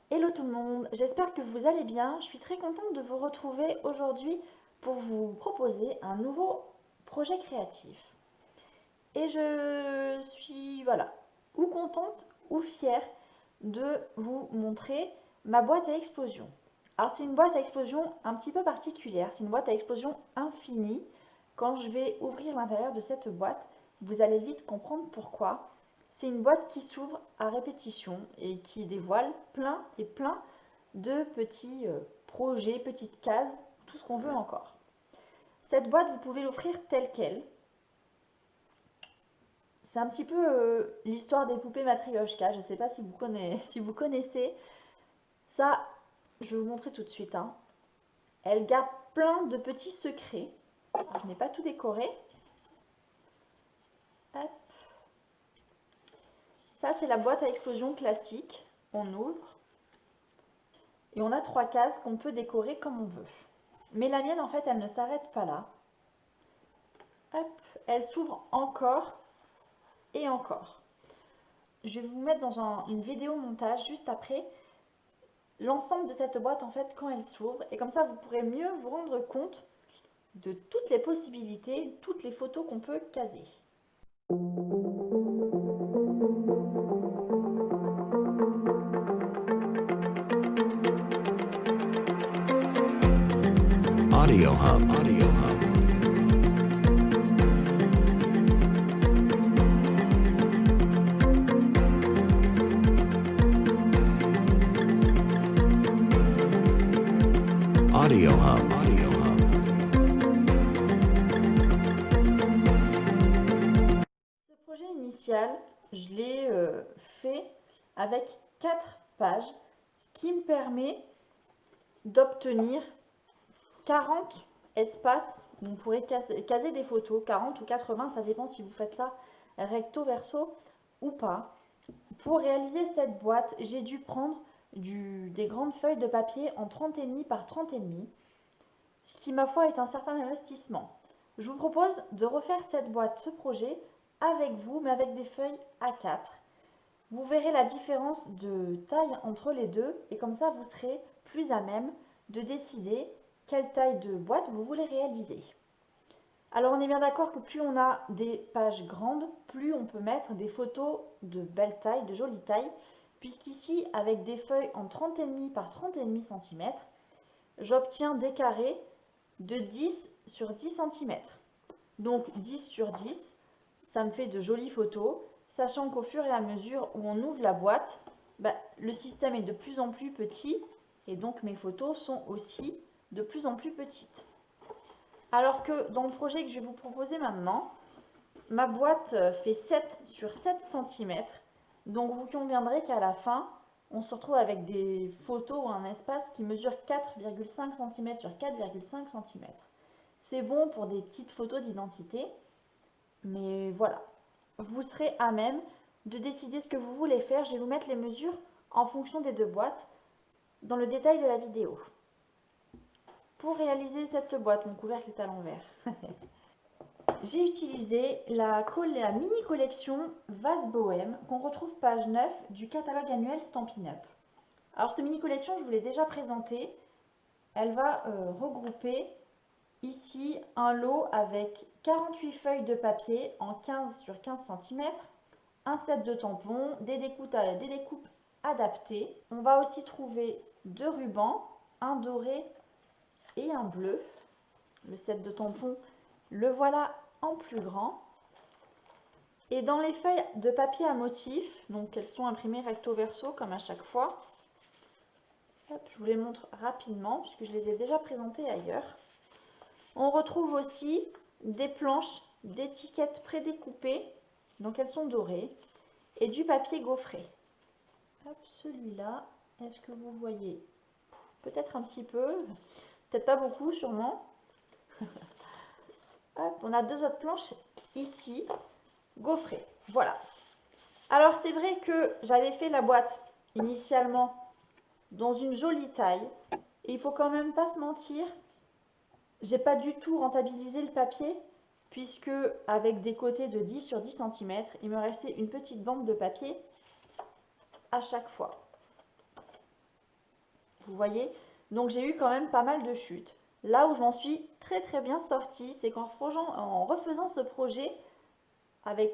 Hello tout le monde, j'espère que vous allez bien. Je suis très contente de vous retrouver aujourd'hui pour vous proposer un nouveau projet créatif. Et je suis, voilà, ou contente ou fière de vous montrer ma boîte à explosion. Alors c'est une boîte à explosion un petit peu particulière, c'est une boîte à explosion infinie. Quand je vais ouvrir l'intérieur de cette boîte, vous allez vite comprendre pourquoi. C'est une boîte qui s'ouvre à répétition et qui dévoile plein et plein de petits projets, petites cases, tout ce qu'on veut encore. Cette boîte, vous pouvez l'offrir telle qu'elle. C'est un petit peu l'histoire des poupées Matryoshka. Je ne sais pas si si vous connaissez. Ça, je vais vous montrer tout de suite, hein. Elle garde plein de petits secrets. Alors, je n'ai pas tout décoré. Hop. Ça, c'est la boîte à explosion classique. On ouvre. Et on a 3 cases qu'on peut décorer comme on veut. Mais la mienne, en fait, elle ne s'arrête pas là. Hop, elle s'ouvre encore et encore. Je vais vous mettre dans une vidéo montage juste après l'ensemble de cette boîte en fait quand elle s'ouvre et comme ça vous pourrez mieux vous rendre compte de toutes les possibilités, toutes les photos qu'on peut caser. Audio Hub. Audio Hub. Audio Hub. Audio Hub. Ce projet initial, je l'ai fait avec 4 pages, ce qui me permet d'obtenir 40 espaces où on pourrait caser des photos, 40 ou 80, ça dépend si vous faites ça recto verso ou pas. Pour réaliser cette boîte, j'ai dû prendre des grandes feuilles de papier en 30,5 par 30,5, ce qui ma foi est un certain investissement. Je vous propose de refaire cette boîte, ce projet, avec vous, mais avec des feuilles A4. Vous verrez la différence de taille entre les deux et comme ça vous serez plus à même de décider quelle taille de boîte vous voulez réaliser. Alors on est bien d'accord que plus on a des pages grandes, plus on peut mettre des photos de belle taille, de jolie taille, puisqu'ici avec des feuilles en 30,5 par 30,5 cm, j'obtiens des carrés de 10 sur 10 cm. Donc 10 sur 10, ça me fait de jolies photos, sachant qu'au fur et à mesure où on ouvre la boîte, le système est de plus en plus petit et donc mes photos sont aussi de plus en plus petites. Alors que dans le projet que je vais vous proposer maintenant, ma boîte fait 7 sur 7 cm. Donc vous conviendrez qu'à la fin, on se retrouve avec des photos ou un espace qui mesure 4,5 cm sur 4,5 cm. C'est bon pour des petites photos d'identité, mais voilà. Vous serez à même de décider ce que vous voulez faire. Je vais vous mettre les mesures en fonction des deux boîtes dans le détail de la vidéo. Pour réaliser cette boîte, mon couvercle est à l'envers. J'ai utilisé la mini collection Vase Bohème qu'on retrouve page 9 du catalogue annuel Stampin' Up. Alors cette mini collection, je vous l'ai déjà présentée. Elle va regrouper ici un lot avec 48 feuilles de papier en 15 sur 15 cm, un set de tampons, des découpes adaptées. On va aussi trouver 2 rubans, un doré et un bleu. Le set de tampons, le voilà en plus grand. Et dans les feuilles de papier à motif, donc elles sont imprimées recto verso comme à chaque fois, hop, je vous les montre rapidement puisque je les ai déjà présentées ailleurs. On retrouve aussi des planches d'étiquettes prédécoupées, donc elles sont dorées, et du papier gaufré. Hop, celui-là, est-ce que vous voyez? Peut-être un petit peu, peut-être pas beaucoup sûrement. Hop, on a 2 autres planches ici, gaufrées. Voilà. Alors c'est vrai que j'avais fait la boîte initialement dans une jolie taille. Et il faut quand même pas se mentir, j'ai pas du tout rentabilisé le papier puisque avec des côtés de 10 sur 10 cm, il me restait une petite bande de papier à chaque fois. Vous voyez? Donc j'ai eu quand même pas mal de chutes. Là où je m'en suis très bien sortie, c'est en refaisant ce projet avec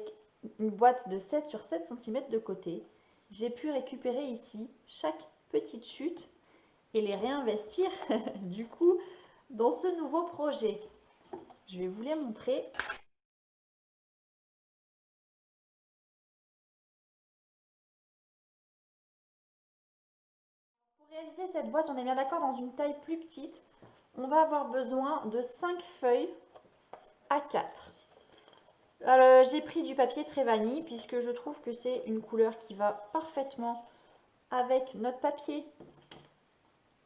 une boîte de 7 sur 7 cm de côté, j'ai pu récupérer ici chaque petite chute et les réinvestir du coup dans ce nouveau projet. Je vais vous les montrer. Pour réaliser cette boîte, on est bien d'accord, dans une taille plus petite, on va avoir besoin de 5 feuilles A4. J'ai pris du papier très vanille puisque je trouve que c'est une couleur qui va parfaitement avec notre papier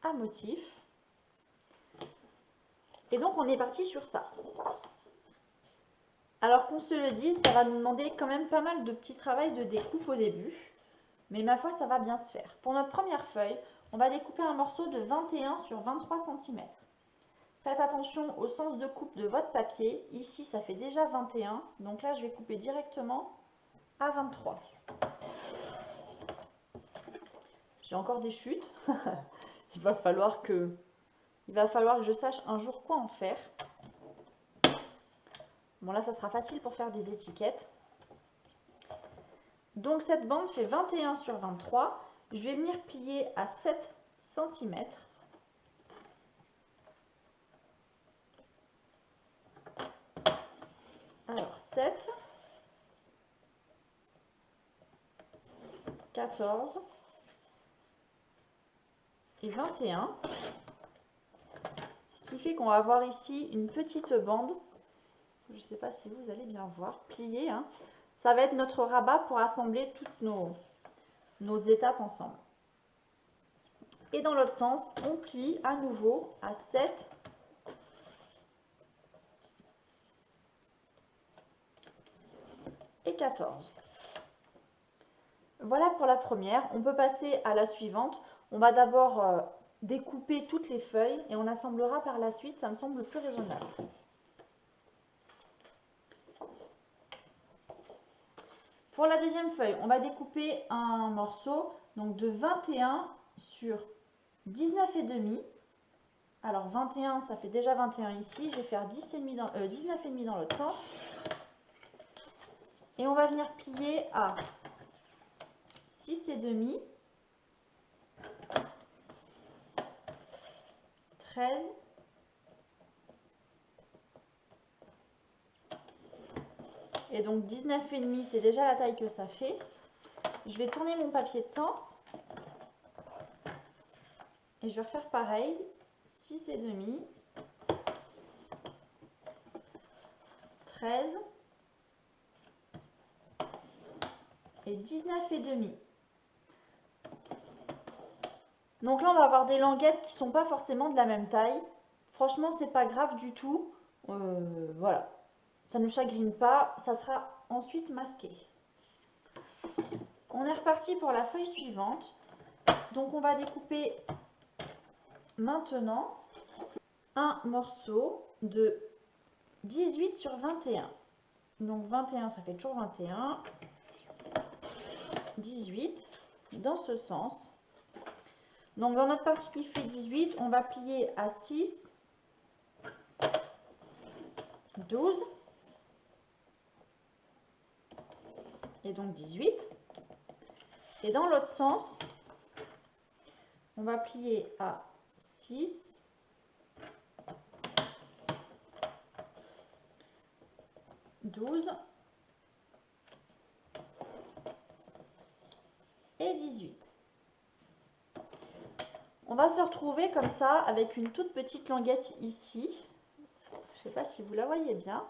à motif. Et donc on est parti sur ça. Alors qu'on se le dise, ça va nous demander quand même pas mal de petits travail de découpe au début. Mais ma foi, ça va bien se faire. Pour notre première feuille, on va découper un morceau de 21 sur 23 cm. Faites attention au sens de coupe de votre papier. Ici, ça fait déjà 21. Donc là, je vais couper directement à 23. J'ai encore des chutes. Il va falloir que je sache un jour quoi en faire. Bon, là, ça sera facile pour faire des étiquettes. Donc, cette bande fait 21 sur 23. Je vais venir plier à 7 cm. Alors, 7, 14 et 21. Ce qui fait qu'on va avoir ici une petite bande. Je ne sais pas si vous allez bien voir, pliée. Hein. Ça va être notre rabat pour assembler toutes nos étapes ensemble. Et dans l'autre sens, on plie à nouveau à 7 et 14. Voilà pour la première. On peut passer à la suivante. On va d'abord découper toutes les feuilles et on assemblera par la suite. Ça me semble plus raisonnable. Pour la deuxième feuille, on va découper un morceau donc de 21 sur 19,5. Alors 21, ça fait déjà 21 ici. Je vais faire 19,5 dans l'autre sens. Et on va venir plier à 6,5, 13, et donc 19,5, c'est déjà la taille que ça fait. Je vais tourner mon papier de sens et je vais refaire pareil, 6,5, 13 et 19,5. Donc là, on va avoir des languettes qui ne sont pas forcément de la même taille. Franchement, c'est pas grave du tout. Voilà. Ça ne chagrine pas. Ça sera ensuite masqué. On est reparti pour la feuille suivante. Donc, on va découper maintenant un morceau de 18 sur 21. Donc, 21, ça fait toujours 21. 18, dans ce sens. Donc dans notre partie qui fait 18, on va plier à 6, 12 et donc 18. Et dans l'autre sens, on va plier à 6, 12 et 18. On va se retrouver comme ça avec une toute petite languette ici. Je ne sais pas si vous la voyez bien.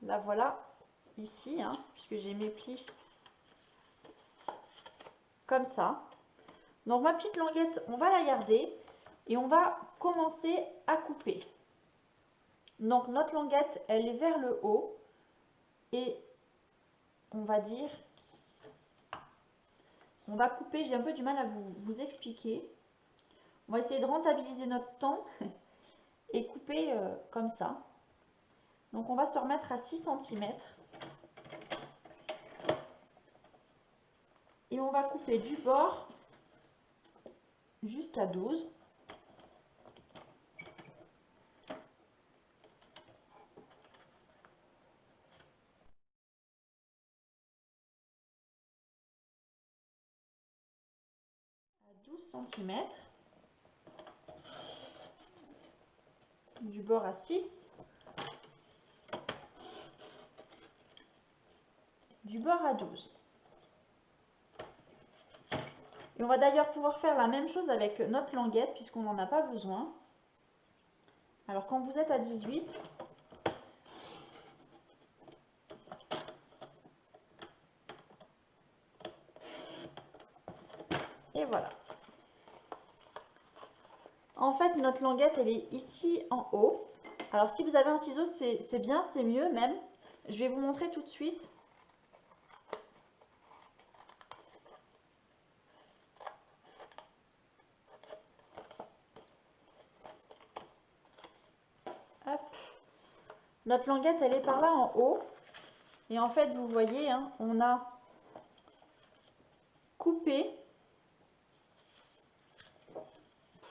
La voilà ici, hein, puisque j'ai mes plis comme ça. Donc ma petite languette, on va la garder et on va commencer à couper. Donc notre languette, elle est vers le haut et on va dire, on va couper, j'ai un peu du mal à vous expliquer. On va essayer de rentabiliser notre temps et couper comme ça. Donc on va se remettre à 6 cm. Et on va couper du bord jusqu'à 12. cm. Du bord à 6. Du bord à 12. Et on va d'ailleurs pouvoir faire la même chose avec notre languette puisqu'on n'en a pas besoin. Alors quand vous êtes à 18, et voilà. En fait, notre languette, elle est ici en haut. Alors si vous avez un ciseau, c'est bien, c'est mieux même. Je vais vous montrer tout de suite. Hop. Notre languette, elle est par là en haut. Et en fait, vous voyez, hein, on a coupé,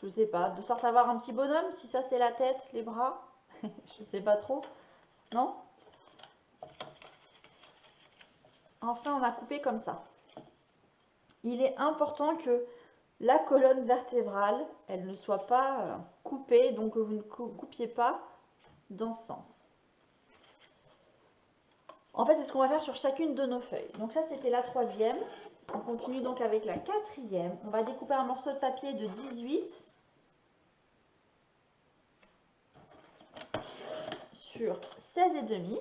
je sais pas, de sorte à avoir un petit bonhomme, si ça c'est la tête, les bras, je sais pas trop, non? Enfin, on a coupé comme ça. Il est important que la colonne vertébrale, elle ne soit pas coupée, donc que vous ne coupiez pas dans ce sens. En fait, c'est ce qu'on va faire sur chacune de nos feuilles. Donc ça, c'était la troisième. On continue donc avec la quatrième. On va découper un morceau de papier de 18 sur 16,5.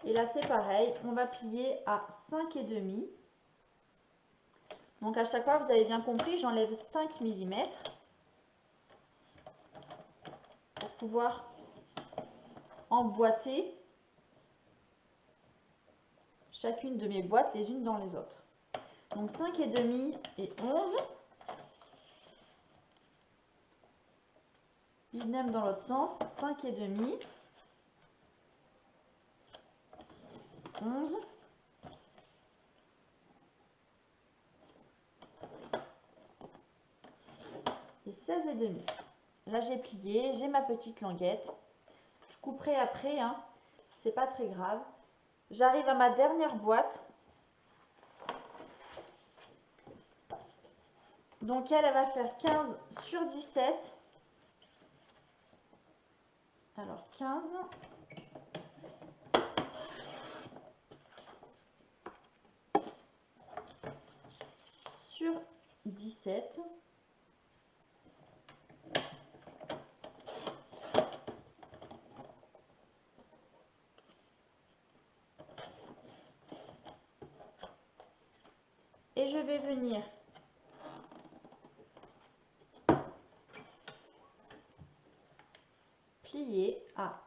Et là, c'est pareil, on va plier à 5,5. Donc à chaque fois, vous avez bien compris, j'enlève 5 mm pour pouvoir emboîter chacune de mes boîtes les unes dans les autres. Donc 5,5 et 11. Idem dans l'autre sens, 5,5, 11. Et 16,5. Là, j'ai plié, j'ai ma petite languette. Je couperai après, hein, c'est pas très grave. J'arrive à ma dernière boîte. Donc elle va faire 15 sur 17. Alors 15 sur 17. Et je vais venir plier à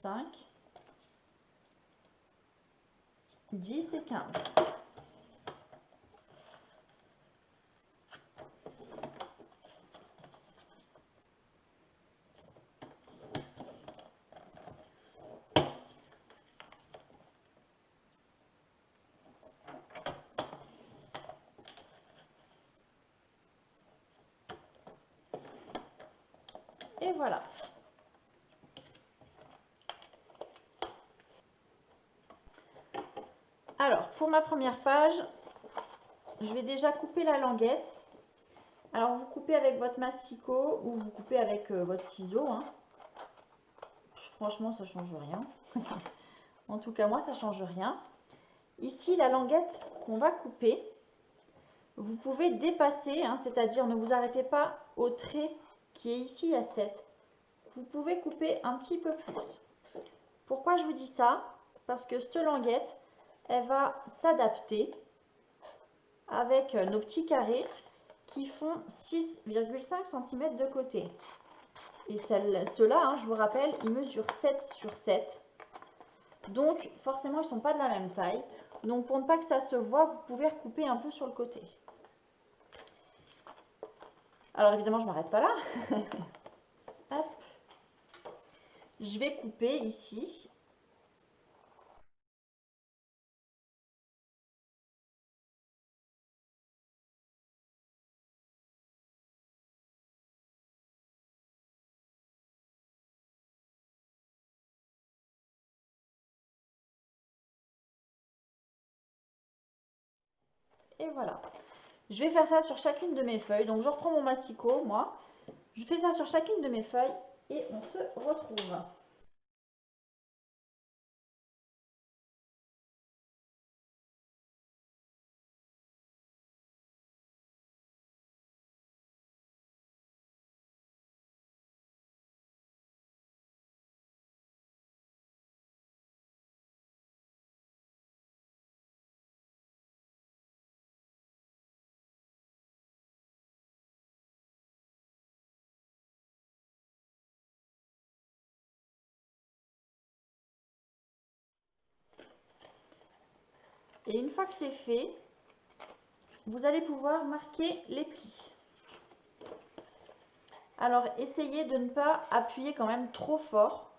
5, 10 et 15. Et voilà. Alors, pour ma première page, je vais déjà couper la languette. Alors, vous coupez avec votre masticot ou vous coupez avec votre ciseau, hein. Franchement, ça ne change rien. En tout cas, moi, ça ne change rien. Ici, la languette qu'on va couper, vous pouvez dépasser, hein, c'est-à-dire ne vous arrêtez pas au trait qui est ici à 7. Vous pouvez couper un petit peu plus. Pourquoi je vous dis ça? Parce que cette languette, elle va s'adapter avec nos petits carrés qui font 6,5 cm de côté. Et ceux-là, hein, je vous rappelle, ils mesurent 7 sur 7. Donc, forcément, ils ne sont pas de la même taille. Donc, pour ne pas que ça se voit, vous pouvez recouper un peu sur le côté. Alors, évidemment, je ne m'arrête pas là. Hop. Je vais couper ici. Et voilà. Je vais faire ça sur chacune de mes feuilles. Donc je reprends mon massicot, moi. Je fais ça sur chacune de mes feuilles et on se retrouve. Et une fois que c'est fait, vous allez pouvoir marquer les plis. Alors essayez de ne pas appuyer quand même trop fort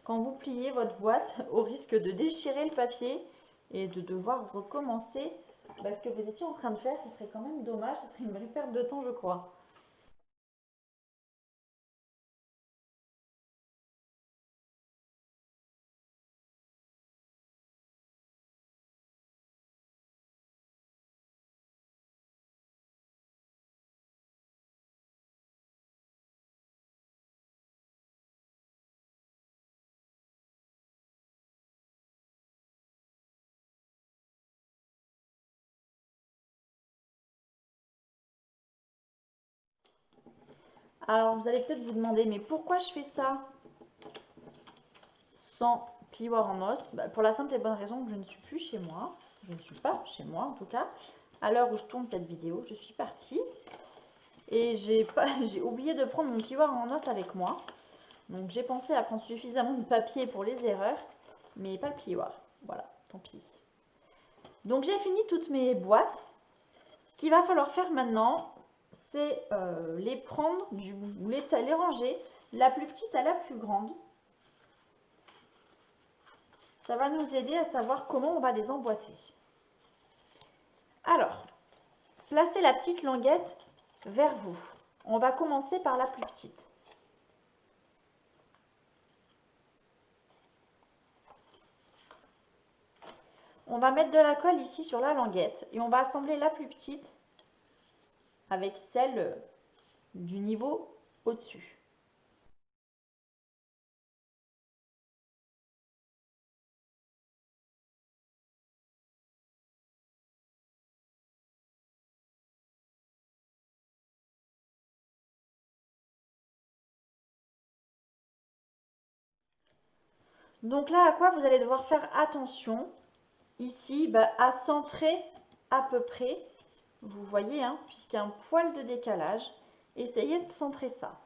quand vous pliez votre boîte au risque de déchirer le papier et de devoir recommencer ce que vous étiez en train de faire. Ce serait quand même dommage, ce serait une vraie perte de temps je crois. Alors vous allez peut-être vous demander, mais pourquoi je fais ça sans plioir en os? Pour la simple et bonne raison que je ne suis plus chez moi. Je ne suis pas chez moi en tout cas. À l'heure où je tourne cette vidéo, je suis partie. Et j'ai oublié de prendre mon plioir en os avec moi. Donc j'ai pensé à prendre suffisamment de papier pour les erreurs, mais pas le plioir. Voilà, tant pis. Donc j'ai fini toutes mes boîtes. Ce qu'il va falloir faire maintenant, c'est les prendre, les ranger, la plus petite à la plus grande. Ça va nous aider à savoir comment on va les emboîter. Alors, placez la petite languette vers vous. On va commencer par la plus petite. On va mettre de la colle ici sur la languette et on va assembler la plus petite avec celle du niveau au-dessus. Donc là, à quoi vous allez devoir faire attention? Ici, à centrer à peu près, vous voyez, puisqu'il y a un poil de décalage, essayez de centrer ça.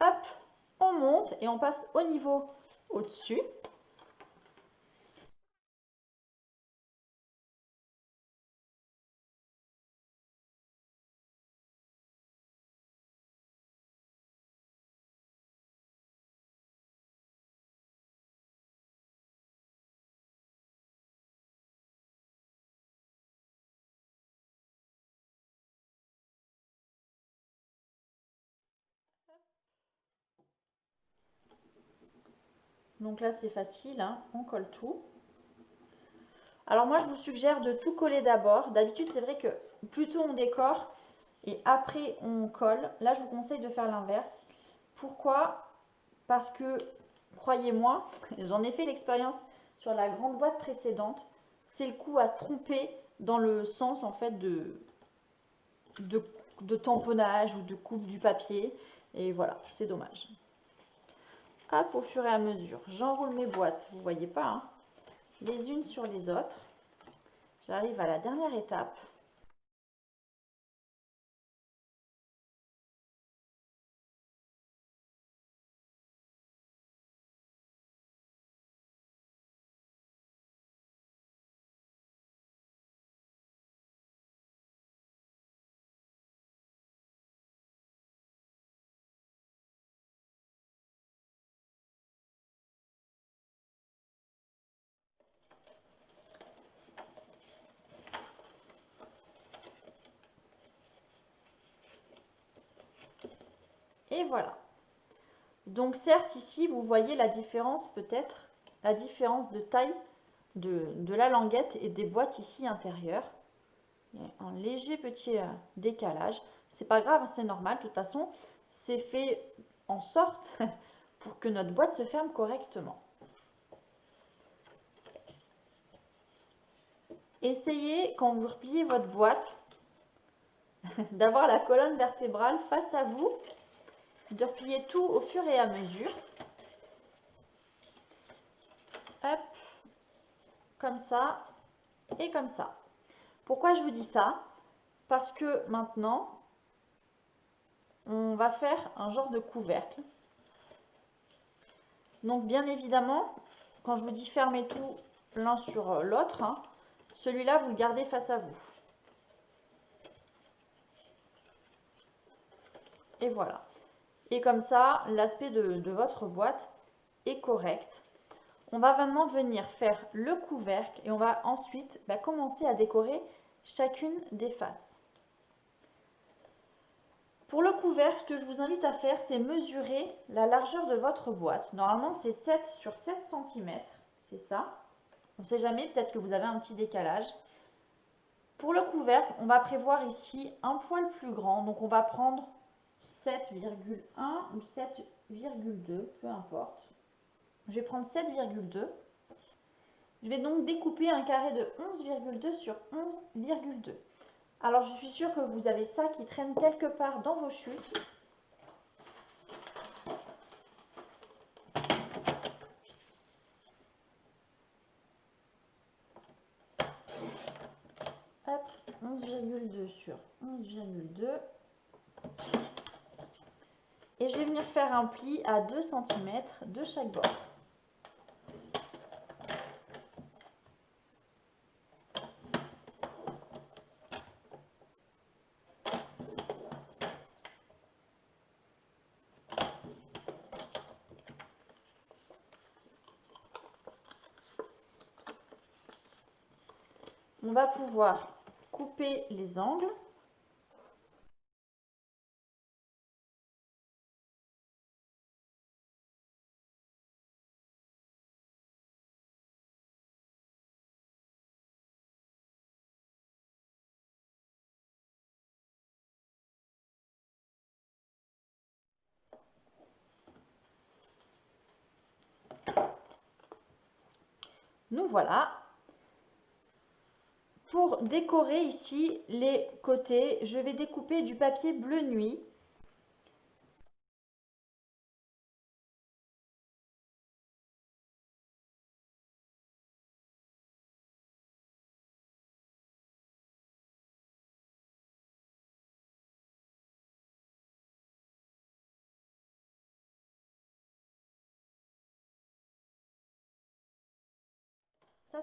Hop, on monte et on passe au niveau au-dessus. Donc là, c'est facile, on colle tout. Alors moi, je vous suggère de tout coller d'abord. D'habitude, c'est vrai que plutôt on décore et après on colle. Là, je vous conseille de faire l'inverse. Pourquoi? Parce que, croyez-moi, j'en ai fait l'expérience sur la grande boîte précédente. C'est le coup à se tromper dans le sens en fait de tamponnage ou de coupe du papier. Et voilà, c'est dommage. Hop, au fur et à mesure, j'enroule mes boîtes, vous voyez pas, les unes sur les autres. J'arrive à la dernière étape. Et voilà. Donc certes, ici, vous voyez la différence peut-être, la différence de taille de la languette et des boîtes ici intérieures. Il y a un léger petit décalage. C'est pas grave, c'est normal. De toute façon, c'est fait en sorte pour que notre boîte se ferme correctement. Essayez, quand vous repliez votre boîte, d'avoir la colonne vertébrale face à vous, de replier tout au fur et à mesure. Hop, comme ça et comme ça. Pourquoi je vous dis ça? Parce que maintenant, on va faire un genre de couvercle. Donc bien évidemment, quand je vous dis fermez tout l'un sur l'autre, hein, celui-là vous le gardez face à vous. Et voilà. Et comme ça, l'aspect de votre boîte est correct. On va maintenant venir faire le couvercle et on va ensuite commencer à décorer chacune des faces. Pour le couvercle, ce que je vous invite à faire, c'est mesurer la largeur de votre boîte. Normalement, c'est 7 sur 7 cm. C'est ça. On ne sait jamais, peut-être que vous avez un petit décalage. Pour le couvercle, on va prévoir ici un poil plus grand. Donc, on va prendre 7,1 ou 7,2, peu importe. Je vais prendre 7,2. Je vais donc découper un carré de 11,2 sur 11,2. Alors, je suis sûre que vous avez ça qui traîne quelque part dans vos chutes. Hop, 11,2 sur 11,2. Et je vais venir faire un pli à 2 cm de chaque bord. On va pouvoir couper les angles. Nous voilà. Pour décorer ici les côtés, je vais découper du papier bleu nuit.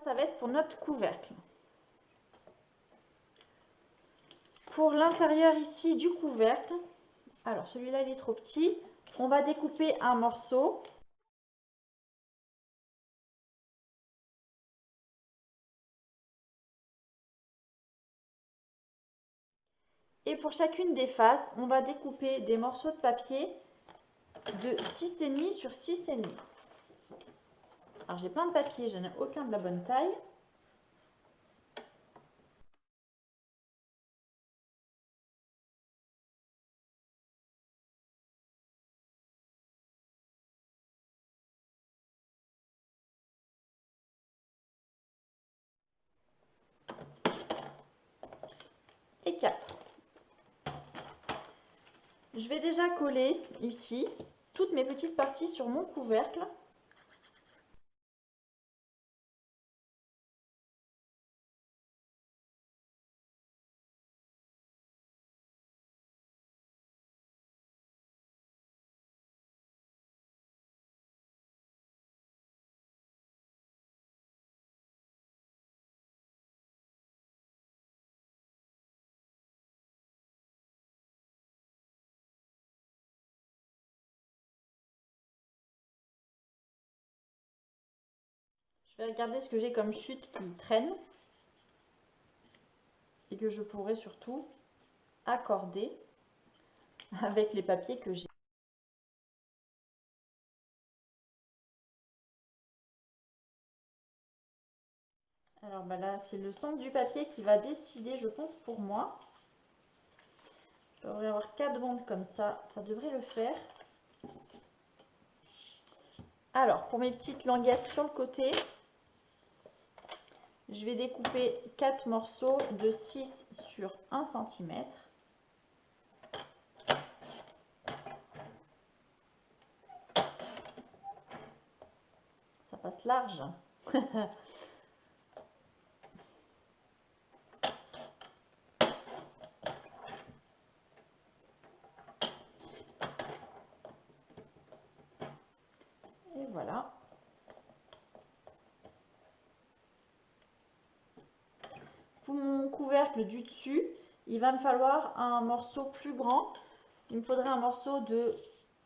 Ça va être pour notre couvercle. Pour l'intérieur ici du couvercle, alors celui-là il est trop petit, on va découper un morceau. Et pour chacune des faces, on va découper des morceaux de papier de 6,5 sur 6,5. Alors j'ai plein de papiers, je n'ai aucun de la bonne taille. Et 4. Je vais déjà coller ici toutes mes petites parties sur mon couvercle. Je vais regarder ce que j'ai comme chute qui traîne et que je pourrais surtout accorder avec les papiers que j'ai. Alors bah là, c'est le centre du papier qui va décider, je pense, pour moi. Je devrais avoir 4 bandes comme ça devrait le faire. Alors, pour mes petites languettes sur le côté, je vais découper 4 morceaux de 6 sur 1 cm. Ça passe large. Et voilà. Pour mon couvercle du dessus, il va me falloir un morceau plus grand. Il me faudrait un morceau de,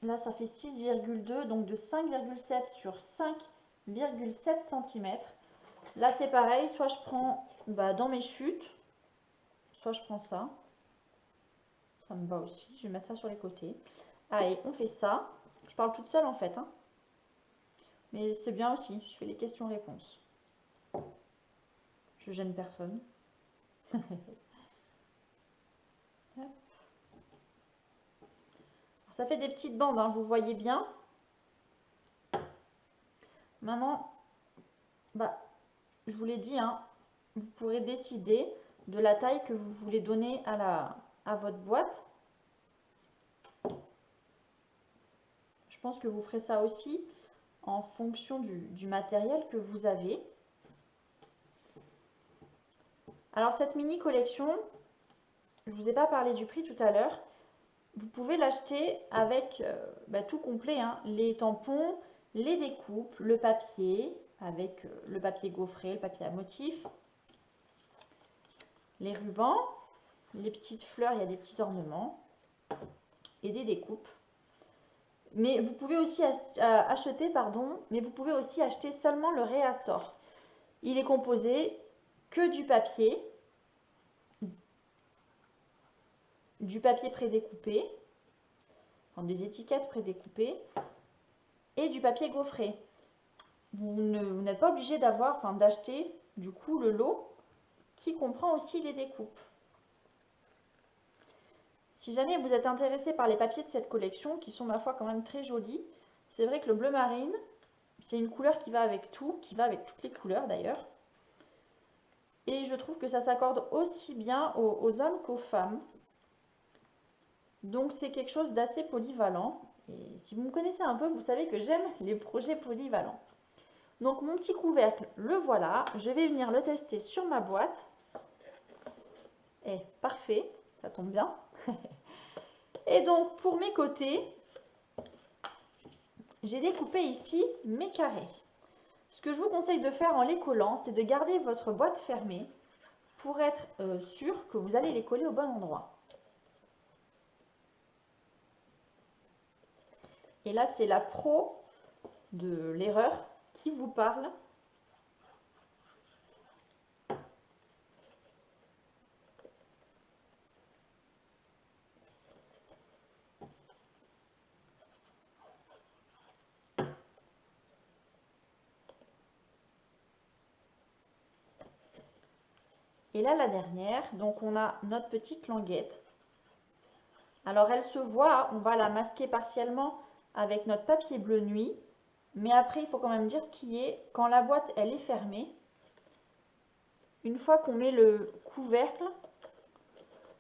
là ça fait 6,2, donc de 5,7 sur 5,7 cm. Là c'est pareil, soit je prends dans mes chutes, soit je prends ça. Ça me va aussi, je vais mettre ça sur les côtés. Allez, on fait ça. Je parle toute seule en fait, hein. Mais c'est bien aussi, je fais les questions-réponses. Je gêne personne. Ça fait des petites bandes, hein, vous voyez bien. Maintenant, je vous l'ai dit, hein, vous pourrez décider de la taille que vous voulez donner à votre boîte. Je pense que vous ferez ça aussi en fonction du matériel que vous avez. Alors cette mini collection, je ne vous ai pas parlé du prix tout à l'heure. Vous pouvez l'acheter avec tout complet, hein, les tampons, les découpes, le papier, avec le papier gaufré, le papier à motif, les rubans, les petites fleurs, il y a des petits ornements et des découpes. Mais vous pouvez aussi acheter seulement le réassort. Il est composé que du papier prédécoupé, enfin des étiquettes prédécoupées et du papier gaufré. Vous n'êtes pas obligé d'acheter du coup le lot qui comprend aussi les découpes. Si jamais vous êtes intéressé par les papiers de cette collection, qui sont ma foi quand même très jolis, c'est vrai que le bleu marine, c'est une couleur qui va avec tout, qui va avec toutes les couleurs d'ailleurs. Et je trouve que ça s'accorde aussi bien aux hommes qu'aux femmes. Donc c'est quelque chose d'assez polyvalent. Et si vous me connaissez un peu, vous savez que j'aime les projets polyvalents. Donc mon petit couvercle, le voilà. Je vais venir le tester sur ma boîte. Et parfait, ça tombe bien. Et donc pour mes côtés, j'ai découpé ici mes carrés. Ce que je vous conseille de faire en les collant, c'est de garder votre boîte fermée pour être sûr que vous allez les coller au bon endroit. Et là, c'est la pro de l'erreur qui vous parle. Et là, la dernière, donc on a notre petite languette. Alors elle se voit, on va la masquer partiellement avec notre papier bleu nuit. Mais après, il faut quand même dire ce qui est, quand la boîte elle est fermée, une fois qu'on met le couvercle,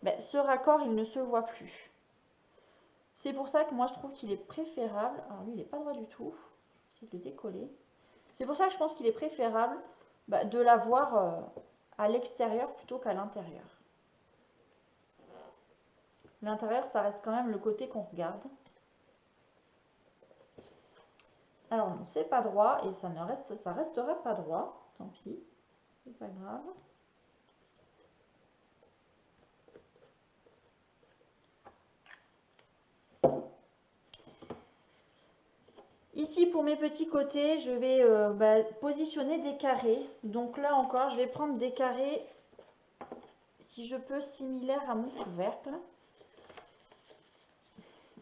ce raccord il ne se voit plus. C'est pour ça que moi je trouve qu'il est préférable, alors lui il n'est pas droit du tout, je vais essayer de le décoller. C'est pour ça que je pense qu'il est préférable de l'avoir à l'extérieur plutôt qu'à l'intérieur. L'intérieur ça reste quand même le côté qu'on regarde. Alors non, c'est pas droit et ça restera pas droit, tant pis, c'est pas grave. Ici pour mes petits côtés, je vais positionner des carrés. Donc là encore, je vais prendre des carrés, si je peux, similaires à mon couvercle.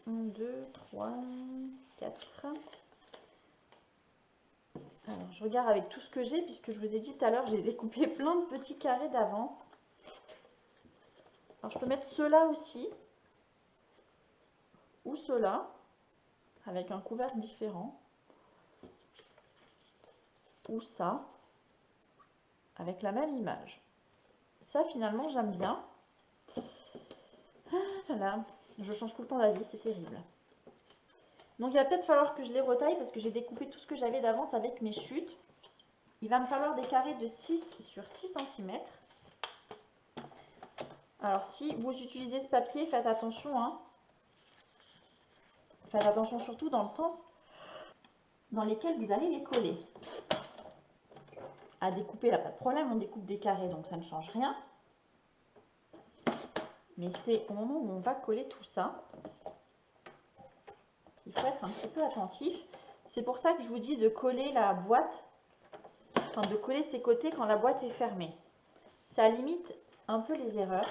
1, 2, 3, 4. Alors je regarde avec tout ce que j'ai, puisque je vous ai dit tout à l'heure, j'ai découpé plein de petits carrés d'avance. Alors je peux mettre ceux-là aussi, ou ceux-là, avec un couvercle différent, ou ça, avec la même image. Ça finalement j'aime bien. Voilà, je change tout le temps d'avis, c'est terrible. Donc il va peut-être falloir que je les retaille parce que j'ai découpé tout ce que j'avais d'avance avec mes chutes. Il va me falloir des carrés de 6 sur 6 cm. Alors si vous utilisez ce papier, faites attention, hein. Faites attention surtout dans le sens dans lesquels vous allez les coller. À découper, là, pas de problème, on découpe des carrés, donc ça ne change rien. Mais c'est au moment où on va coller tout ça qu'il faut être un petit peu attentif. C'est pour ça que je vous dis de coller la boîte, enfin de coller ses côtés quand la boîte est fermée. Ça limite un peu les erreurs.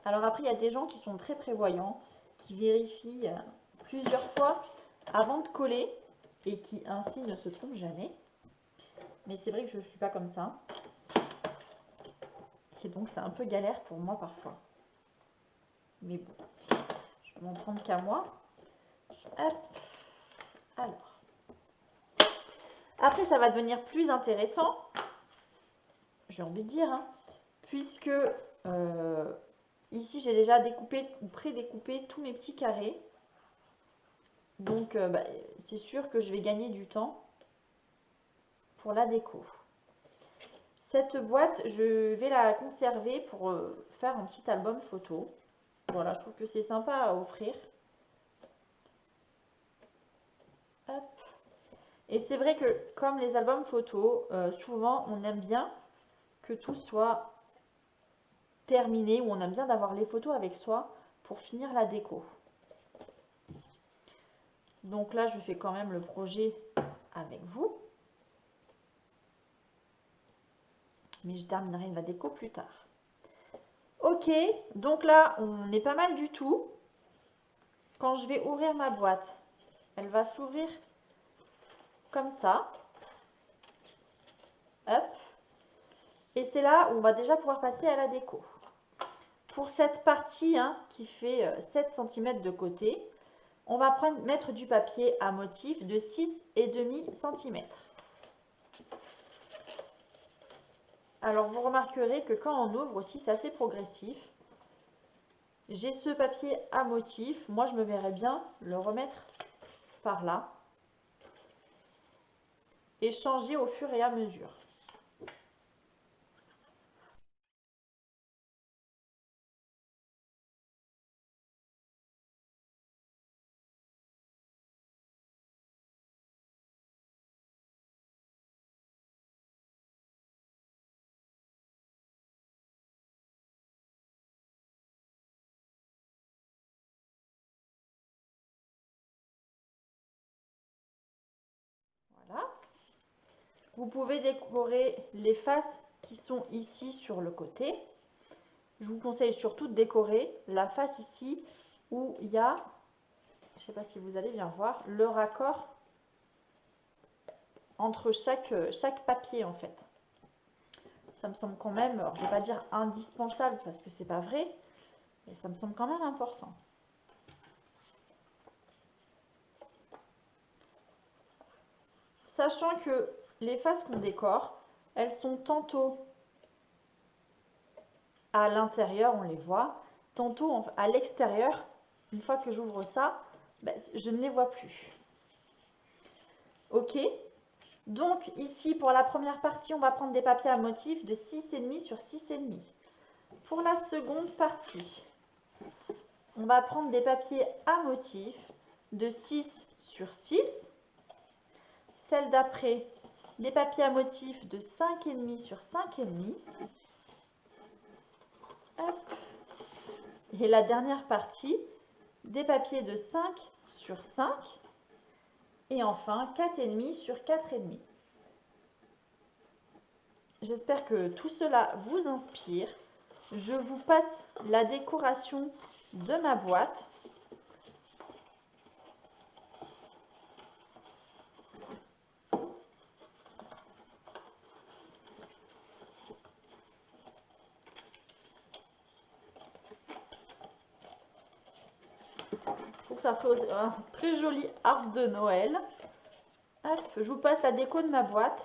Alors après, il y a des gens qui sont très prévoyants, qui vérifient plusieurs fois avant de coller et qui ainsi ne se trompent jamais. Mais c'est vrai que je ne suis pas comme ça. Et donc c'est un peu galère pour moi parfois. Mais bon, je vais m'en prendre qu'à moi. Hop. Alors. Après, ça va devenir plus intéressant. J'ai envie de dire, hein, puisque ici j'ai déjà découpé ou pré-découpé tous mes petits carrés. Donc c'est sûr que je vais gagner du temps pour la déco. Cette boîte, je vais la conserver pour faire un petit album photo. Voilà, je trouve que c'est sympa à offrir. Hop. Et c'est vrai que comme les albums photos, souvent on aime bien que tout soit terminé, ou on aime bien d'avoir les photos avec soi pour finir la déco. Donc là, je fais quand même le projet avec vous. Mais je terminerai la déco plus tard. Ok, donc là, on est pas mal du tout. Quand je vais ouvrir ma boîte, elle va s'ouvrir comme ça. Hop. Et c'est là où on va déjà pouvoir passer à la déco. Pour cette partie qui fait 7 cm de côté, on va mettre du papier à motif de 6,5 cm. Alors vous remarquerez que quand on ouvre aussi, c'est assez progressif. J'ai ce papier à motif. Moi, je me verrais bien le remettre par là et changer au fur et à mesure. Voilà. Vous pouvez décorer les faces qui sont ici sur le côté. Je vous conseille surtout de décorer la face ici où il y a, je ne sais pas si vous allez bien voir, le raccord entre chaque papier en fait. Ça me semble quand même, alors je ne vais pas dire indispensable parce que c'est pas vrai, mais ça me semble quand même important. Sachant que les faces qu'on décore, elles sont tantôt à l'intérieur, on les voit, tantôt à l'extérieur. Une fois que j'ouvre ça, je ne les vois plus. Ok, donc ici pour la première partie, on va prendre des papiers à motif de 6,5 sur 6,5. Pour la seconde partie, on va prendre des papiers à motif de 6 sur 6. Celle d'après, des papiers à motif de 5,5 sur 5,5. Hop. Et la dernière partie, des papiers de 5 sur 5. Et enfin, 4,5 sur 4,5. J'espère que tout cela vous inspire. Je vous passe la décoration de ma boîte. Je trouve que ça ferait un très joli arbre de Noël. Hop, je vous passe la déco de ma boîte.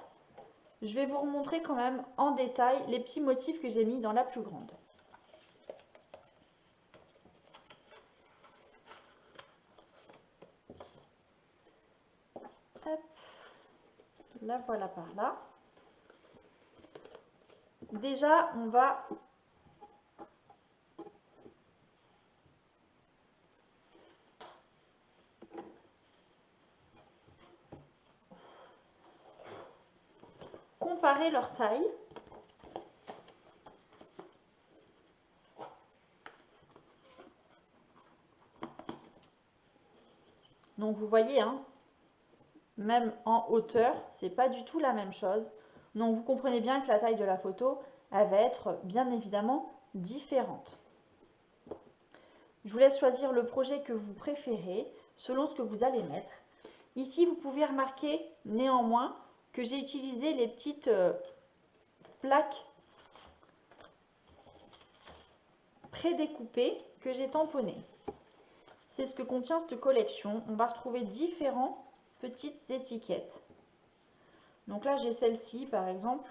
Je vais vous remontrer quand même en détail les petits motifs que j'ai mis dans la plus grande. Hop, la voilà par là. Déjà, on va comparer leur taille. Donc vous voyez, hein, même en hauteur, c'est pas du tout la même chose. Donc vous comprenez bien que la taille de la photo, elle va être bien évidemment différente. Je vous laisse choisir le projet que vous préférez selon ce que vous allez mettre. Ici, vous pouvez remarquer néanmoins que j'ai utilisé les petites plaques prédécoupées que j'ai tamponnées. C'est ce que contient cette collection. On va retrouver différentes petites étiquettes. Donc là, j'ai celle-ci, par exemple,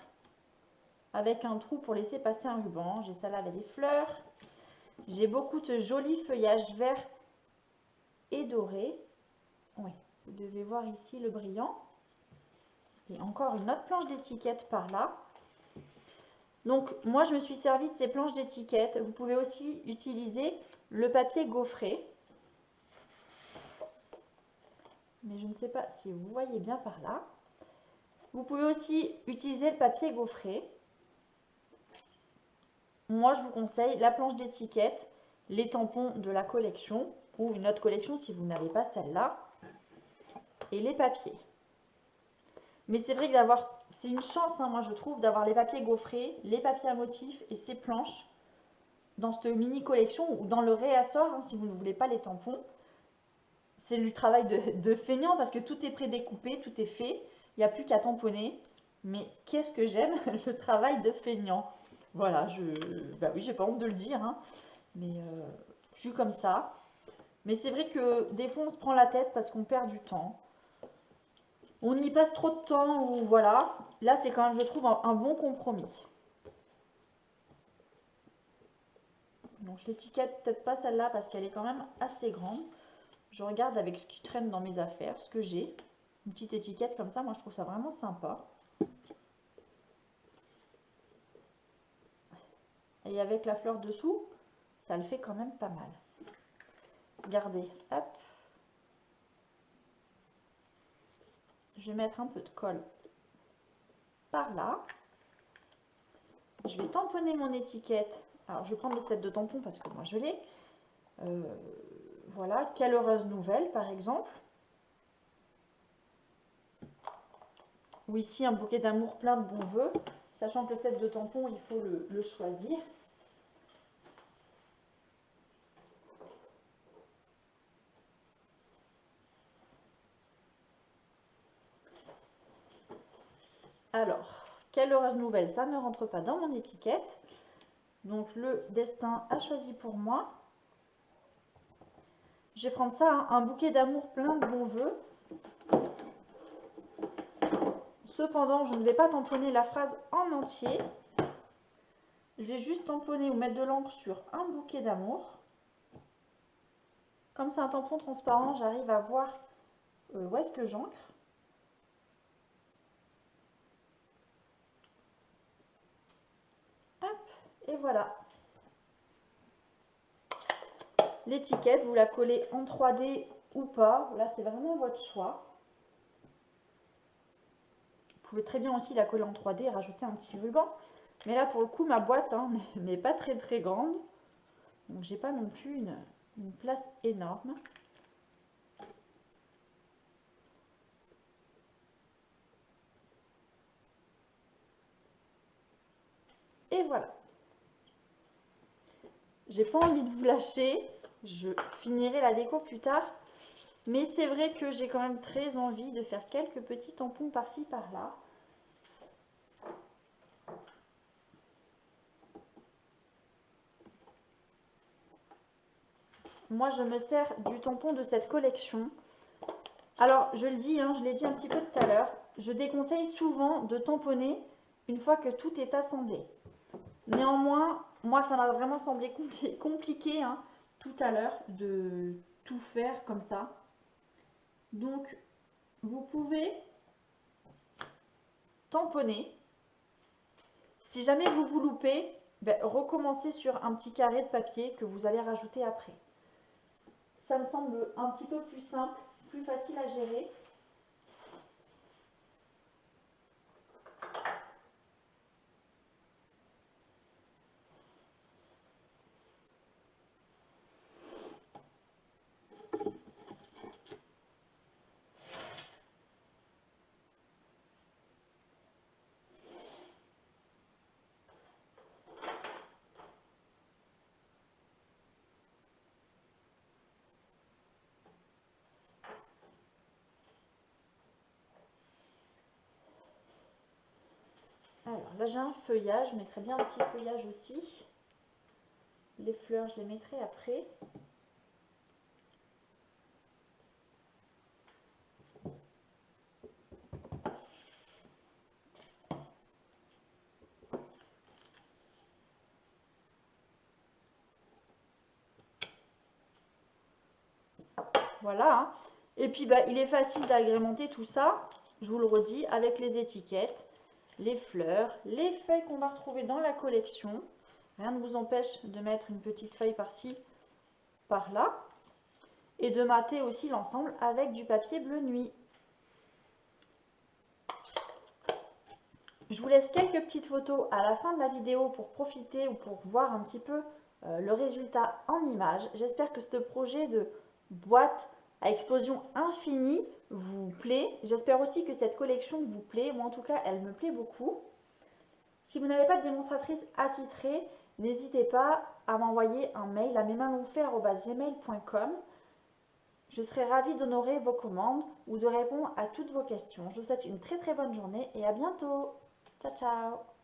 avec un trou pour laisser passer un ruban. J'ai celle-là avec des fleurs. J'ai beaucoup de jolis feuillages verts et dorés. Oui, vous devez voir ici le brillant. Et encore une autre planche d'étiquette par là. Donc, moi, je me suis servi de ces planches d'étiquette. Vous pouvez aussi utiliser le papier gaufré. Mais je ne sais pas si vous voyez bien par là. Vous pouvez aussi utiliser le papier gaufré. Moi, je vous conseille la planche d'étiquette, les tampons de la collection ou une autre collection si vous n'avez pas celle-là, et les papiers. Mais c'est vrai que c'est une chance, hein, moi je trouve, d'avoir les papiers gaufrés, les papiers à motifs et ces planches dans cette mini collection ou dans le réassort, hein, si vous ne voulez pas les tampons. C'est du travail de feignant parce que tout est prédécoupé, tout est fait. Il n'y a plus qu'à tamponner. Mais qu'est-ce que j'aime le travail de feignant. Voilà, bah oui, j'ai pas honte de le dire, hein, mais je suis comme ça. Mais c'est vrai que des fois on se prend la tête parce qu'on perd du temps. On y passe trop de temps ou voilà. Là c'est quand même, je trouve, un bon compromis. Donc l'étiquette, peut-être pas celle-là parce qu'elle est quand même assez grande. Je regarde avec ce qui traîne dans mes affaires, ce que j'ai. Une petite étiquette comme ça, moi je trouve ça vraiment sympa. Et avec la fleur dessous, ça le fait quand même pas mal. Regardez, hop. Je vais mettre un peu de colle par là. Je vais tamponner mon étiquette. Alors je vais prendre le set de tampons parce que moi je l'ai. Voilà, quelle heureuse nouvelle par exemple. Ou ici un bouquet d'amour plein de bons vœux. Sachant que le set de tampons, il faut le choisir. Alors, quelle heureuse nouvelle, ça ne rentre pas dans mon étiquette. Donc le destin a choisi pour moi. Je vais prendre ça, hein, un bouquet d'amour plein de bons vœux. Cependant, je ne vais pas tamponner la phrase en entier. Je vais juste tamponner ou mettre de l'encre sur un bouquet d'amour. Comme c'est un tampon transparent, j'arrive à voir où est-ce que j'ancre. Hop, et voilà. L'étiquette, vous la collez en 3D ou pas. Là, c'est vraiment votre choix. Vous pouvez très bien aussi la coller en 3D et rajouter un petit ruban. Mais là, pour le coup, ma boîte n'est pas très très grande. Donc, j'ai pas non plus une place énorme. Et voilà. J'ai pas envie de vous lâcher. Je finirai la déco plus tard. Mais c'est vrai que j'ai quand même très envie de faire quelques petits tampons par-ci par-là. moi je me sers du tampon de cette collection. Alors je le dis, je l'ai dit un petit peu tout à l'heure, je déconseille souvent de tamponner une fois que tout est assemblé. Néanmoins, moi ça m'a vraiment semblé compliqué tout à l'heure de tout faire comme ça. Donc vous pouvez tamponner. Si jamais vous vous loupez, recommencez sur un petit carré de papier que vous allez rajouter après. Ça me semble un petit peu plus simple, plus facile à gérer. Alors là j'ai un feuillage, je mettrai bien un petit feuillage aussi. Les fleurs je les mettrai après. Voilà. Et puis il est facile d'agrémenter tout ça, je vous le redis, avec les étiquettes, les fleurs, les feuilles qu'on va retrouver dans la collection. Rien ne vous empêche de mettre une petite feuille par-ci, par-là. Et de mater aussi l'ensemble avec du papier bleu nuit. Je vous laisse quelques petites photos à la fin de la vidéo pour profiter ou pour voir un petit peu le résultat en images. J'espère que ce projet de boîte à explosion infinie vous plaît. J'espère aussi que cette collection vous plaît. Moi en tout cas, elle me plaît beaucoup. Si vous n'avez pas de démonstratrice attitrée, n'hésitez pas à m'envoyer un mail à mesmainslongfaires@gmail.com. Je serai ravie d'honorer vos commandes ou de répondre à toutes vos questions. Je vous souhaite une très très bonne journée et à bientôt. Ciao ciao.